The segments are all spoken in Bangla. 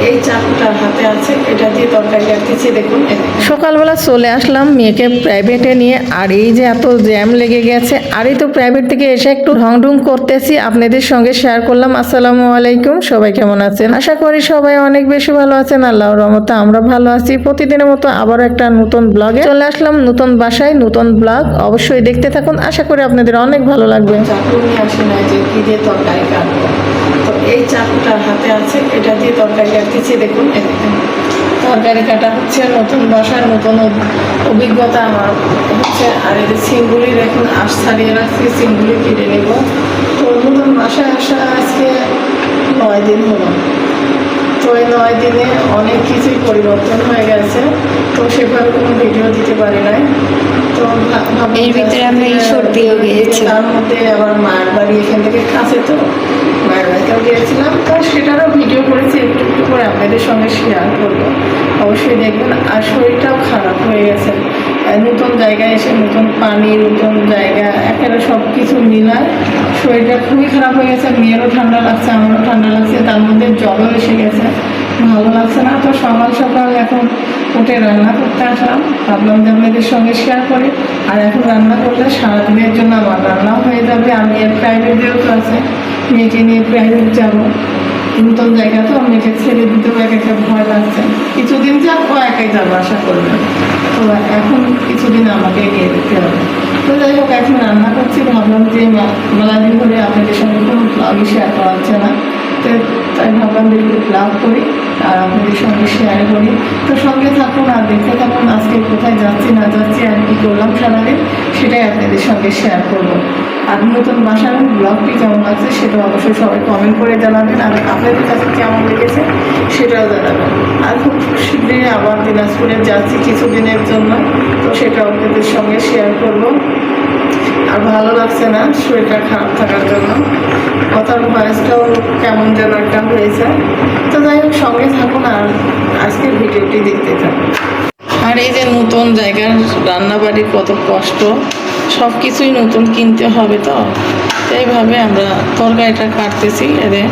এই চাকুটা হাতে আছে, এটা দিয়ে তরকারি কাটতেছি। দেখুন সকালবেলা চলে আসলাম মেয়েকে প্রাইভেটে নিয়ে, আর এই যে এত জ্যাম লেগে গেছে, আর এই তো প্রাইভেট থেকে এসে একটু ঢং করতেছি, আপনাদের সঙ্গে শেয়ার করলাম। আসসালামু আলাইকুম, সবাই কেমন আছেন? আশা করি সবাই অনেক বেশি ভালো আছেন। আল্লাহর রহমতে আমরা ভালো আছি। প্রতিদিনের মতো আবারও একটা নতুন ব্লগে চলে আসলাম, নতুন বাসায় নতুন ব্লগ। অবশ্যই দেখতে থাকুন, আশা করি আপনাদের অনেক ভালো লাগবে। চাকু নিয়ে আসি না যে কি দিয়ে তরকারি কাটবো, তো এই চাকুটা হাতে আছে, এটা দিয়ে তরকারি কাটতেছি। দেখুন তরকারি কাটা হচ্ছে, নতুন বাসার নতুন অভিজ্ঞতা আমার হচ্ছে। আর এই যে সিমগুলি দেখুন আশ ছাড়িয়ে রাখছি, সিমগুলি কেটে নেব। তো নতুন বাসায় আসা আজকে 9 দিন হলো। তো এই 9 দিনে অনেক কিছুই পরিবর্তন হয়ে গেছে, তো সেভাবে কোনো ভিডিও দিতে পারি নাই। তো এর ভিতরে আমরা এই সর্দিও গিয়েছি, তার মধ্যে আবার মায়ের বাড়ি এখান থেকে কাছে, তো মায়ের বাড়িতেও গিয়েছিলাম, তো সেটারও ভিডিও করেছি, একটু একটু করে আপনাদের সঙ্গে শেয়ার করবো। অবশ্যই দেখবেন। আর শরীরটাও খারাপ হয়ে গেছে, নতুন জায়গায় এসে নতুন পানি, নতুন জায়গা, একেবারে সব কিছু মিলায় শরীরটা খুবই খারাপ হয়ে গেছে। মেয়েরও ঠান্ডা লাগছে, আমারও ঠান্ডা লাগছে, তার মধ্যে জ্বরও এসে গেছে, ভালো লাগছে না। তো সকাল সকাল এখন উঠে রান্না করতে আসলাম, ভাবলাম যে আপনাদের সঙ্গে শেয়ার করি। আর এখন রান্না করলে সারাদিনের জন্য আমার রান্নাও হয়ে যাবে। আমি আর প্রাইভেট যেহেতু আছে, মেয়েকে নিয়ে প্রাইভেট যাবো, নতুন জায়গা তো মেয়েকে ছেড়ে দিতেও একটা ভয় লাগছে। কিছুদিন যাক ও একাই যাবো আশা করবেন, তো এখন কিছুদিন আমাকে নিয়ে দিতে হবে। তো যাই হোক, এখন রান্না করছি, ভাবলাম যে মেলা দিন ধরে আপনাদের সঙ্গে কোনো ব্লগই শেয়ার করা হচ্ছে না, তো তাই ভাবলাম যে একটু ব্লগ করি আর আপনাদের সঙ্গে শেয়ার করি। তো সঙ্গে থাকুন আর দেখতে থাকুন, আজকে কোথায় যাচ্ছি না যাচ্ছি আর কী করলাম সারাদিন, সেটাই আপনাদের সঙ্গে শেয়ার করব। আর নতুন বাসার ব্লগটি কেমন লাগছে সেটাও অবশ্যই সবাই কমেন্ট করে জানাবেন, আর আপনাদের কাছে কেমন লেগেছে সেটাও জানাবেন। আর খুব শীঘ্রই আবার দিনাজপুরে যাচ্ছি কিছুদিনের জন্য, তো সেটাও আপনাদের সঙ্গে শেয়ার করব। আর ভালো লাগছে না শরীরটা খারাপ থাকার জন্য, কথার ভয়েসটাও কেমন যেন একটা হয়েছে। তো যাই হোক, সঙ্গে থাকুন আর আজকের ভিডিওটি দেখতে থাকুন। আর এই যে নতুন জায়গার রান্নাবাড়ির কত কষ্ট, সব কিছুই নতুন কিনতে হবে, তো এইভাবে আমরা তরকারিটা কাটতেছি এদের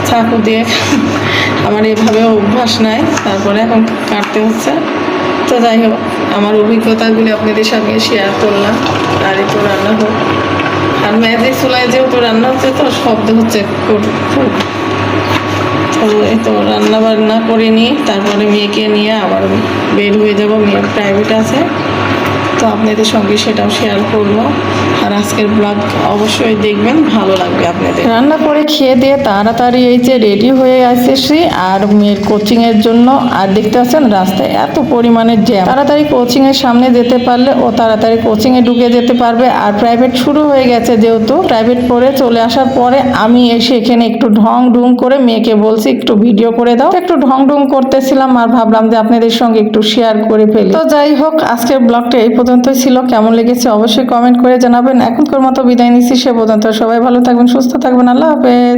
চাকু দিয়ে। আমার এভাবে অভ্যাস নাই, তারপরে এখন কাটতে হচ্ছে। তো যাই হোক, আমার অভিজ্ঞতাগুলি আপনাদের সঙ্গে শেয়ার করলাম। আর একটু রান্না হোক, আর ম্যাজিক চুলায় যেহেতু রান্না হচ্ছে, তো শব্দ হচ্ছে খুব। তো এই তো রান্না বান্না করে নিই, তারপরে মেয়েকে নিয়ে আবার বের হয়ে যাব, মেয়ের প্রাইভেট আছে, তো আপনাদের সঙ্গে সেটাও শেয়ার করব। আর আজকের ব্লগ অবশ্যই দেখবেন, ভালো লাগবে আপনাদের। রান্না করে খেয়ে দিয়ে তাড়াতাড়ি এই যে রেডি হয়ে আসছি আর মেয়ের কোচিংয়ের জন্য। আর দেখতে পাচ্ছেন রাস্তায় এত পরিমাণে জ্যাম, তাড়াতাড়ি কোচিংয়ের সামনে যেতে পারলে ও তাড়াতাড়ি কোচিংয়ে ঢুকে যেতে পারবে। আর প্রাইভেট শুরু হয়ে গেছে, যেহেতু প্রাইভেট পড়ে চলে আসার পরে আমি এসে এখানে একটু ঢং করে মেয়েকে বলছি একটু ভিডিও করে দাও, একটু ঢং করতেছিলাম আর ভাবলাম যে আপনাদের সঙ্গে একটু শেয়ার করে ফেলি। তো যাই হোক, আজকের ব্লগটা এই পর্যন্তই ছিল, কেমন লেগেছে অবশ্যই কমেন্ট করে জানাবেন। এখনকার মতো বিদায় নিচ্ছি, সে পর্যন্ত সবাই ভালো থাকবেন, সুস্থ থাকবেন, আল্লাহ হাফেজ।